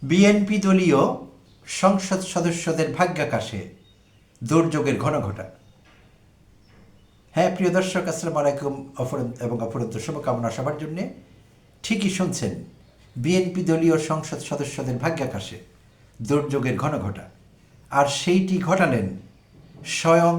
BNP দলীয় সংসদ সদস্যদের ভাগ্যাকাশে দুর্যোগের ঘনঘটা। হ্যাঁ, প্রিয় দর্শক, আসসালামু আলাইকুম এবং অপরন্ত শুভকামনা সবার জন্যে। ঠিকই শুনছেন, বিএনপি দলীয় সংসদ সদস্যদের ভাগ্যাকাশে দুর্যোগের ঘনঘটা। আর সেইটি ঘটালেন স্বয়ং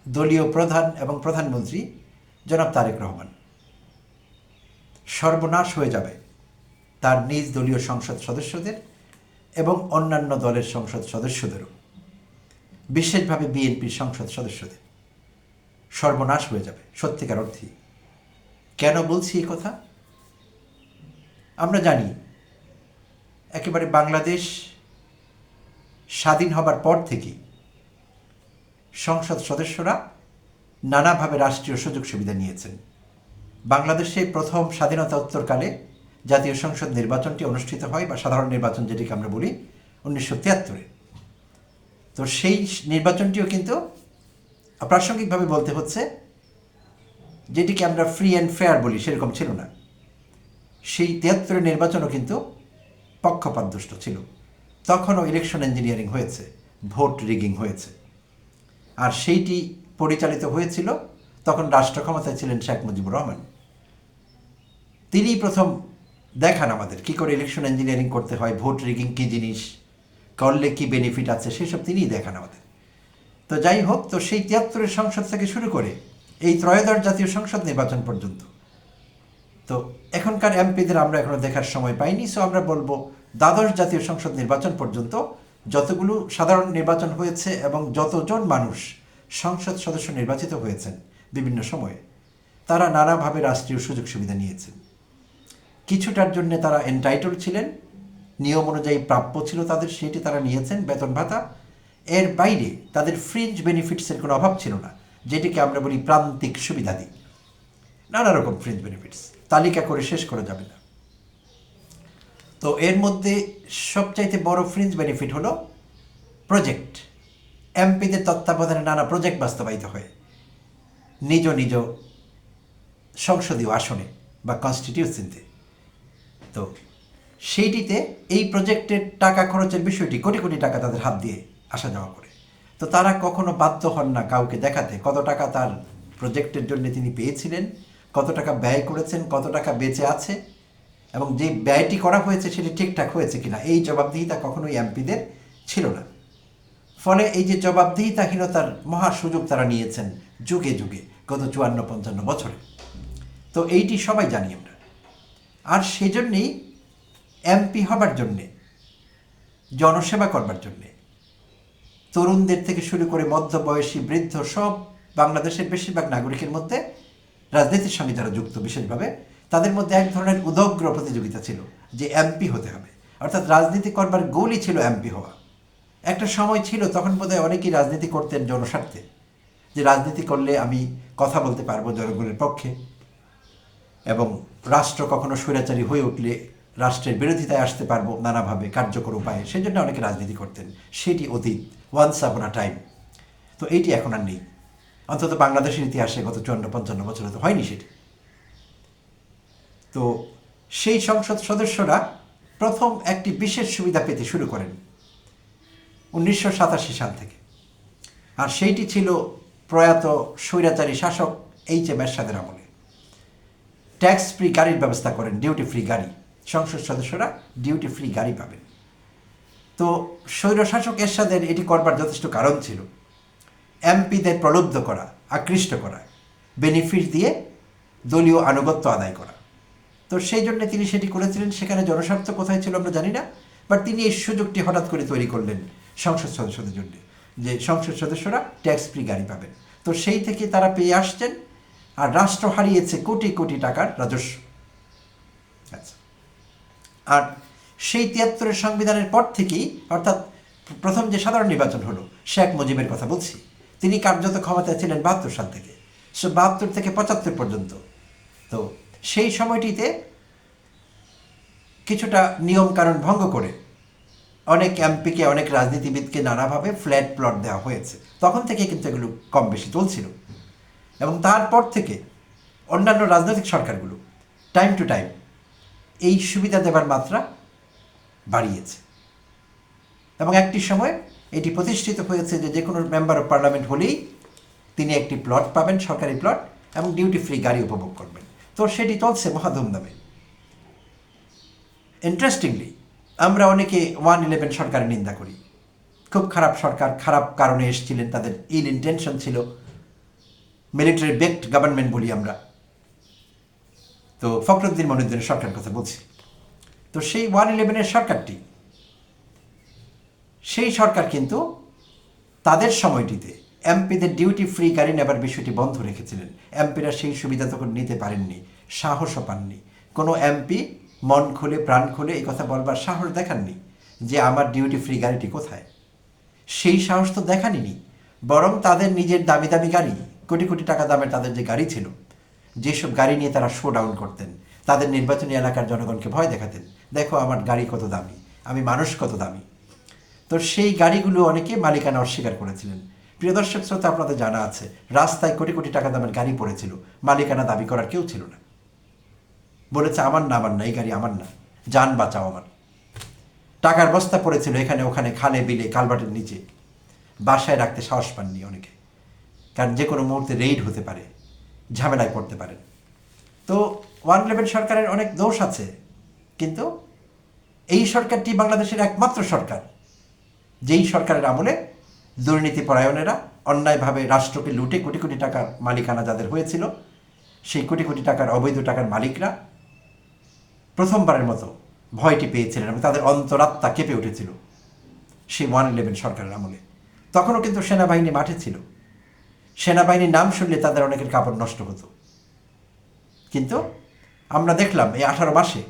দলীয় প্রধান এবং প্রধানমন্ত্রী জনাব তারেক রহমান। সর্বনাশ হয়ে যাবে তার নিজ দলীয় সংসদ সদস্যদের এবং অন্যান্য দলের সংসদ সদস্যদেরও, বিশেষভাবে বিএনপির সংসদ সদস্যদের সর্বনাশ হয়ে যাবে সত্যিকার অর্থে। কেন বলছি এই কথা? আমরা জানি একেবারে বাংলাদেশ স্বাধীন হবার পর থেকেই সংসদ সদস্যরা নানাভাবে রাষ্ট্রীয় সুযোগ সুবিধা নিয়েছেন। বাংলাদেশে প্রথম স্বাধীনতা উত্তরকালে জাতীয় সংসদ নির্বাচনটি অনুষ্ঠিত হয়, বা সাধারণ নির্বাচন যেটিকে আমরা বলি, 1973-এ। তো সেই নির্বাচনটিও কিন্তু প্রাসঙ্গিকভাবে বলতে হচ্ছে, যেটিকে আমরা ফ্রি অ্যান্ড ফেয়ার বলি, সেরকম ছিল না। সেই 73-এর নির্বাচনও কিন্তু পক্ষপাতদুষ্ট ছিল। তখনও ইলেকশন ইঞ্জিনিয়ারিং হয়েছে, ভোট রিগিং হয়েছে। আর সেইটি পরিচালিত হয়েছিল, তখন রাষ্ট্র ক্ষমতায় ছিলেন শেখ মুজিবুর রহমান। তিনিই প্রথম দেখান আমাদের কী করে ইলেকশন ইঞ্জিনিয়ারিং করতে হয়, ভোট রিগিং কী জিনিস, করলে কী বেনিফিট আছে, সেসব তিনিই দেখান আমাদের। তো যাই হোক, তো সেই 73-এর সংসদ থেকে শুরু করে এই ত্রয়োদশ জাতীয় সংসদ নির্বাচন পর্যন্ত, তো এখনকার এমপিদের আমরা এখনো দেখার সময় পাইনি। সো আমরা বলবো, দ্বাদশ জাতীয় সংসদ নির্বাচন পর্যন্ত যতগুলো সাধারণ নির্বাচন হয়েছে এবং যতজন মানুষ সংসদ সদস্য নির্বাচিত হয়েছেন বিভিন্ন সময়ে, তারা নানাভাবে রাষ্ট্রীয় সুযোগ সুবিধা নিয়েছেন। কিছুটার জন্য তারা এনটাইটল ছিলেন, নিয়ম অনুযায়ী প্রাপ্য ছিল তাদের, সেটি তারা নিয়েছেন, বেতন ভাতা। এর বাইরে তাদের ফ্রিঞ্জ বেনিফিটসের কোনো অভাব ছিল না, যেটিকে আমরা বলি প্রান্তিক সুবিধাদি। নানা রকম ফ্রিঞ্জ বেনিফিটস, তালিকা করে শেষ করা যাবে না। তো এর মধ্যে সবচাইতে বড় ফ্রিঞ্জ বেনিফিট হলো প্রজেক্ট। এমপিদের তত্ত্বাবধানে নানা প্রজেক্ট বাস্তবায়িত হয় নিজ নিজ সংসদীয় আসনে বা কনস্টিটিউশনতে। তো সেইটিতে এই প্রজেক্টের টাকা খরচের বিষয়টি কোটি কোটি টাকা তাদের হাত দিয়ে আসা যাওয়া করে। তো তারা কখনো বাধ্য হন না কাউকে দেখাতে কত টাকা তার প্রজেক্টের জন্য তিনি পেয়েছিলেন, কত টাকা ব্যয় করেছেন, কত টাকা বেঁচে আছে, এবং যে ব্যয়টি করা হয়েছে সেটি ঠিকঠাক হয়েছে কিনা, এই জবাবদিহিতা কখনোই এমপিদের ছিল না। ফলে এই যে জবাবদিহিতাহীনতার মহা সুযোগ তারা নিয়েছেন যুগে যুগে, গত 54-55 বছরে। তো এইটি সবাই জানি আমরা। আর সেজন্যেই এমপি হবার জন্যে, জনসেবা করবার জন্যে, তরুণদের থেকে শুরু করে মধ্যবয়সী, বৃদ্ধ, সব বাংলাদেশের বেশিরভাগ নাগরিকের মধ্যে রাজনীতির সঙ্গে যারা যুক্ত বিশেষভাবে, তাদের মধ্যে এক ধরনের উদগ্র প্রতিযোগিতা ছিল যে এমপি হতে হবে। অর্থাৎ রাজনীতি করবার গোলই ছিল এমপি হওয়া। একটা সময় ছিল, তখন বোধহয় অনেকেই রাজনীতি করতেন জনস্বার্থে, যে রাজনীতি করলে আমি কথা বলতে পারবো জনগণের পক্ষে, এবং রাষ্ট্র কখনো স্বৈরাচারী হয়ে উঠলে রাষ্ট্রের বিরোধিতায় আসতে পারবো নানাভাবে কার্যকর উপায়ে। সেই জন্য অনেকে রাজনীতি করতেন। সেটি অতীত, ওয়ান্স আপন আ টাইম। তো এইটি এখন আর নেই, অন্তত বাংলাদেশের ইতিহাসে গত 54-55 বছরে তো হয়নি সেটি। তো সেই সংসদ সদস্যরা প্রথম একটি বিশেষ সুবিধা পেতে শুরু করেন 1987 সাল থেকে। আর সেইটি ছিল প্রয়াত স্বৈরাচারী শাসক এইচ.এম. এরশাদের আমলে। ট্যাক্স ফ্রি গাড়ির ব্যবস্থা করেন, ডিউটি ফ্রি গাড়ি। সংসদ সদস্যরা ডিউটি ফ্রি গাড়ি পাবেন। তো স্বৈরশাসক এরশাদের এটি করবার যথেষ্ট কারণ ছিল, এমপিদের প্রলুব্ধ করা, আকৃষ্ট করা, বেনিফিট দিয়ে দলীয় আনুগত্য আদায় করা। তো সেই জন্য তিনি সেটি করেছিলেন। সেখানে জনস্বার্থ কোথায় ছিল আমরা জানি না, বাট তিনি এই সুযোগটি হঠাৎ করে তৈরি করলেন সংসদ সদস্যদের জন্য, যে সংসদ সদস্যরা ট্যাক্স ফ্রি গাড়ি পাবেন। তো সেই থেকে তারা পেয়ে আসছেন, আর রাষ্ট্র হারিয়েছে কোটি কোটি টাকার রাজস্ব। আচ্ছা, আর সেই 73-এর সংবিধানের পর থেকেই, অর্থাৎ প্রথম যে সাধারণ নির্বাচন হলো, শেখ মুজিবের কথা বলছি, তিনি কার্যত ক্ষমতায় ছিলেন 72 সাল থেকে, 72 থেকে 75 পর্যন্ত। তো সেই সময়টিতে কিছুটা নিয়মকানুন ভঙ্গ করে অনেক এমপিকে, অনেক রাজনীতিবিদকে নানাভাবে ফ্ল্যাট প্লট দেওয়া হয়েছে। তখন থেকে কিন্তু এগুলো কম বেশি চলছিল, এবং তারপর থেকে অন্যান্য রাজনৈতিক সরকারগুলো টাইম টু টাইম এই সুবিধা দেবার মাত্রা বাড়িয়েছে। এবং একটি সময় এটি প্রতিষ্ঠিত হয়েছে যে কোনো মেম্বার অফ পার্লামেন্ট হলেই তিনি একটি প্লট পাবেন, সরকারি প্লট, এবং ডিউটি ফ্রি গাড়ি উপভোগ করবেন। তো সেটি চলছে মহা ধুমধামে। ইন্টারেস্টিংলি আমরা অনেকে 111 সরকারের নিন্দা করি, খুব খারাপ সরকার, খারাপ কারণে এসেছিলেন, তাদের ইল ইন্টেনশন ছিল, মিলিটারি বেকড গভর্নমেন্ট বলি আমরা। তো ফখরুদ্দিন মনিউদ্দিনের সরকারের কথা বলছি। তো সেই 111 সরকারটি, সেই সরকার কিন্তু তাদের সময়টিতে এমপিদের ডিউটি ফ্রি গাড়ি নেবার বিষয়টি বন্ধ রেখেছিলেন। এমপিরা সেই সুবিধা তখন নিতে পারেননি, সাহসও পাননি। কোনো এমপি মন খুলে প্রাণ খুলে এই কথা বলবার সাহস দেখাননি যে আমার ডিউটি ফ্রি গাড়িটি কোথায়। সেই সাহস তো দেখাননি, বরং তাদের নিজের দামি দামি গাড়ি, কোটি কোটি টাকা দামের তাদের যে গাড়ি ছিল, যেসব গাড়ি নিয়ে তারা শো ডাউন করতেন, তাদের নির্বাচনী এলাকার জনগণকে ভয় দেখাতেন, দেখো আমার গাড়ি কত দামি, আমি মানুষ কত দামি। তো সেই গাড়িগুলো অনেকে মালিকানা অস্বীকার করেছিলেন। প্রিয় দর্শক শ্রোতা, আপনাদের জানা আছে রাস্তায় কোটি কোটি টাকা দামের গাড়ি পড়েছিল, মালিকানা দাবি করার কেউ ছিল না, বলেছে আমার না, আমার না, এই গাড়ি আমার না, যান বাঁচাও আমার। টাকার বস্তা পড়েছিল এখানে ওখানে, খালে বিলে, কালভার্টের নিচে, বাসায় রাখতে সাহস পাননি অনেকে, কারণ যে কোনো মুহূর্তে রেইড হতে পারে, ঝামেলায় পড়তে পারেন। তো 111 সরকারের অনেক দোষ আছে, কিন্তু এই সরকারটি বাংলাদেশের একমাত্র সরকার যেই সরকারের আমলে দুর্নীতি পরায়ণেরা অন্যায়ভাবে রাষ্ট্রকে লুটে কোটি কোটি টাকার মালিকানা যাদের হয়েছিল, সেই কোটি কোটি টাকার অবৈধ টাকার মালিকরা প্রথমবারের মতো ভয়টি পেয়েছিলেন এবং তাদের অন্তরাত্মা কেঁপে উঠেছিল সেই 111 সরকারের আমলে। তখনও কিন্তু সেনাবাহিনী মাঠে ছিল, সেনাবাহিনীর নাম শুনলে তাদের অনেকের কাপড় নষ্ট হতো। কিন্তু আমরা দেখলাম এই 18 মাসে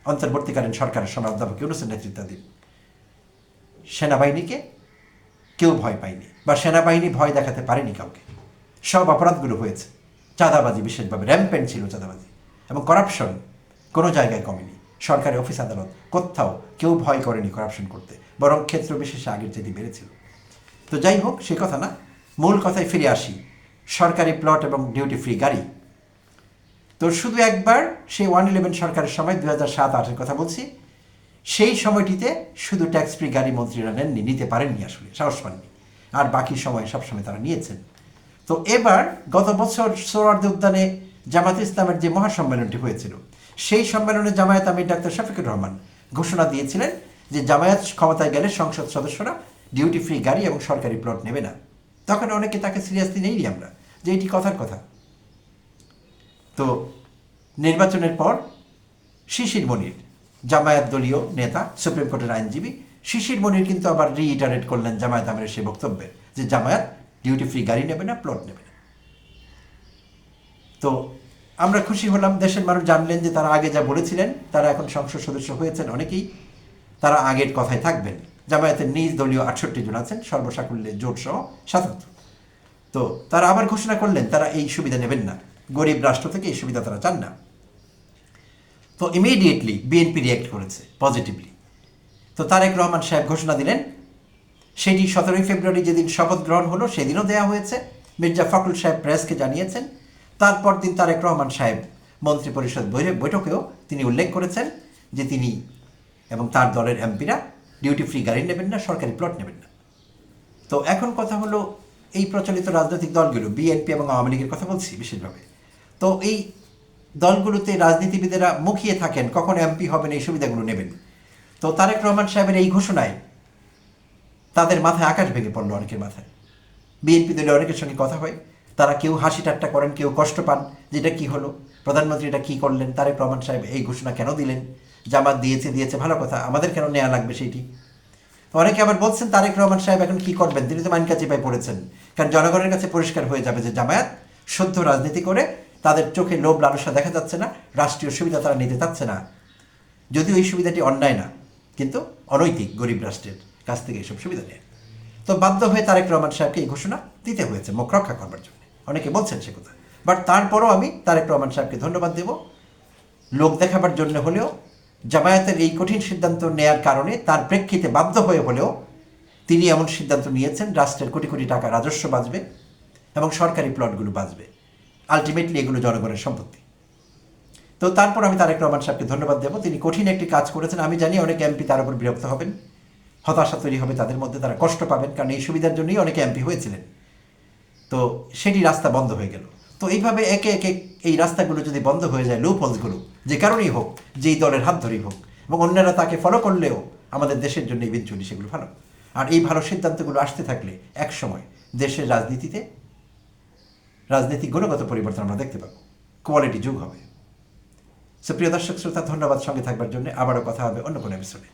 অন্তর্বর্তীকালীন সরকারের সময় অধ্যাপক ইউনূসের নেতৃত্বাধীন সেনাবাহিনীকে কেউ ভয় পায়নি, বা সেনাবাহিনী ভয় দেখাতে পারেনি কাউকে। সব অপরাধগুলো হয়েছে, চাঁদাবাজি বিশেষভাবে র্যাম্পেন্ট ছিল, চাঁদাবাজি এবং করাপশন কোনো জায়গায় কমেনি। সরকারি অফিস আদালত কোথাও কেউ ভয় করেনি করাপশন করতে, বরং ক্ষেত্র বিশেষে আগের চেয়ে বেড়েছিল। তো যাই হোক, সে কথা না, মূল কথায় ফিরে আসি, সরকারি প্লট এবং ডিউটি ফ্রি গাড়ি। তো শুধু একবার সেই 111 সরকারের সময় 2007-08 কথা বলছি, সেই সময়টিতে শুধু ট্যাক্স ফ্রি গাড়ি মন্ত্রীরা নেননি, নিতে পারেননি, আসলে সাহস পাননি, আর বাকি সময় সবসময় তারা নিয়েছেন। তো এবার গত বছর সোহরাওয়ার্দী উদ্যানে জামায়াত ইসলামের যে মহাসম্মেলনটি হয়েছিল, সেই সম্মেলনে জামায়াত আমির ডাক্তার শফিকুর রহমান ঘোষণা দিয়েছিলেন যে জামায়াত ক্ষমতায় গেলে সংসদ সদস্যরা ডিউটি ফ্রি গাড়ি এবং সরকারি প্লট নেবে না। তখন অনেকে তাকে সিরিয়াসলি নেইনি আমরা, যে এটি কথার কথা। তো নির্বাচনের পর শিশির মনির, জামায়াত দলীয় নেতা, সুপ্রিম কোর্টের আইনজীবী শিশির মনির কিন্তু আবার রিইটারেট করলেন জামায়াত আমিরের সেই বক্তব্যে যে জামায়াত ডিউটি ফ্রি গাড়ি নেবে না, প্লট নেবে না। তো আমরা খুশি হলাম, দেশের মানুষ জানলেন যে তারা আগে যা বলেছিলেন, তারা এখন সংসদ সদস্য হয়েছেন অনেকেই, তারা আগের কথায় থাকবেন। জামায়াতের নিজ দলীয় 68 জন আছেন, সর্বসাকুল্যে জোট সহ 77। তো তারা আবার ঘোষণা করলেন তারা এই সুবিধা নেবেন না, গরিব রাষ্ট্র থেকে এই সুবিধা তারা চান না। তো ইমিডিয়েটলি বিএনপি রিঅ্যাক্ট করেছে পজিটিভলি। তো তারেক রহমান সাহেব ঘোষণা দিলেন, সেটি 17 ফেব্রুয়ারি যেদিন শপথ গ্রহণ হলো সেদিনও দেওয়া হয়েছে, মির্জা ফখরুল সাহেব প্রেসকে জানিয়েছেন। তারপর দিন তারেক রহমান সাহেব মন্ত্রিপরিষদ বৈঠকেও তিনি উল্লেখ করেছেন যে তিনি এবং তার দলের এমপিরা ডিউটি ফ্রি গাড়ি নেবেন না, সরকারি প্লট নেবেন না। তো এখন কথা হলো, এই প্রচলিত রাজনৈতিক দলগুলো, বিএনপি এবং আওয়ামী লীগের কথা বলছি বিশেষভাবে, তো এই দলগুলোতে রাজনীতিবিদেরা মুখিয়ে থাকেন কখন এমপি হবেন, এই সুবিধাগুলো নেবেন। তো তারেক রহমান সাহেবের এই ঘোষণায় তাদের মাথায় আকাশ ভেঙে পড়লো, অনেকের মাথায়। বিএনপি দলের অনেকের সঙ্গে কথা হয়, তারা কেউ হাসি ঠাট্টা করেন, কেউ কষ্ট পান, যেটা কি হলো, প্রধানমন্ত্রী এটা কী করলেন, তারেক রহমান সাহেব এই ঘোষণা কেন দিলেন, জামাত দিয়েছে ভালো কথা, আমাদের কেন নেওয়া লাগবে সেইটি। অনেকে আবার বলছেন তারেক রহমান সাহেব এখন কি করবেন, তিনি তো মাইনকা চিপায় পড়েছেন, কারণ জনগণের কাছে পরিষ্কার হয়ে যাবে যে জামায়াত সদ্য রাজনীতি করে, তাদের চোখে লোভ লালসা দেখা যাচ্ছে না, রাষ্ট্রীয় সুবিধা তারা নিতে চাচ্ছে না, যদিও এই সুবিধাটি অন্যায় না, কিন্তু অনৈতিক গরিব রাষ্ট্রের কাছ থেকে এইসব সুবিধা নেয়। তো বাধ্য হয়ে তারেক রহমান সাহেবকে এই ঘোষণা দিতে হয়েছে মুখ রক্ষা করবার জন্য, অনেকে বলছেন সে কথা। বাট তারপরও আমি তারেক রহমান সাহেবকে ধন্যবাদ দেব, লোক দেখাবার জন্য হলেও, জামায়াতের এই কঠিন সিদ্ধান্ত নেয়ার কারণে তার প্রেক্ষিতে বাধ্য হয়ে হলেও তিনি এমন সিদ্ধান্ত নিয়েছেন রাষ্ট্রের কোটি কোটি টাকা রাজস্ব বাঁচবে এবং সরকারি প্লটগুলো বাঁচবে, আলটিমেটলি এগুলো জনগণের সম্পত্তি। তো তারপর আমি তারেক রহমান সাহেবকে ধন্যবাদ দেব, তিনি কঠিন একটি কাজ করেছেন। আমি জানি অনেক এমপি তার উপর বিরক্ত হবেন, হতাশা তৈরি হবে তাদের মধ্যে, তারা কষ্ট পাবেন, কারণ এই সুবিধার জন্যই অনেকে এমপি হয়েছিলেন। তো সেটি রাস্তা বন্ধ হয়ে গেল। তো এইভাবে একে একে এই রাস্তাগুলো যদি বন্ধ হয়ে যায়, লুপ হোলসগুলো যে কারণেই হোক, যেই দলের হাত ধরেই হোক, এবং অন্যরা তাকে ফলো করলেও আমাদের দেশের জন্য ইভেনচুয়ালি সেগুলো ভালো। আর এই ভালো সিদ্ধান্তগুলো আসতে থাকলে এক সময় দেশের রাজনীতিতে রাজনৈতিক গুণগত পরিবর্তন আমরা দেখতে পাবো, কোয়ালিটি যুগ হবে। সো প্রিয় দর্শক শ্রোতা, ধন্যবাদ সঙ্গে থাকবার জন্য। আবারও কথা হবে অন্য কোনো এপিসোডে।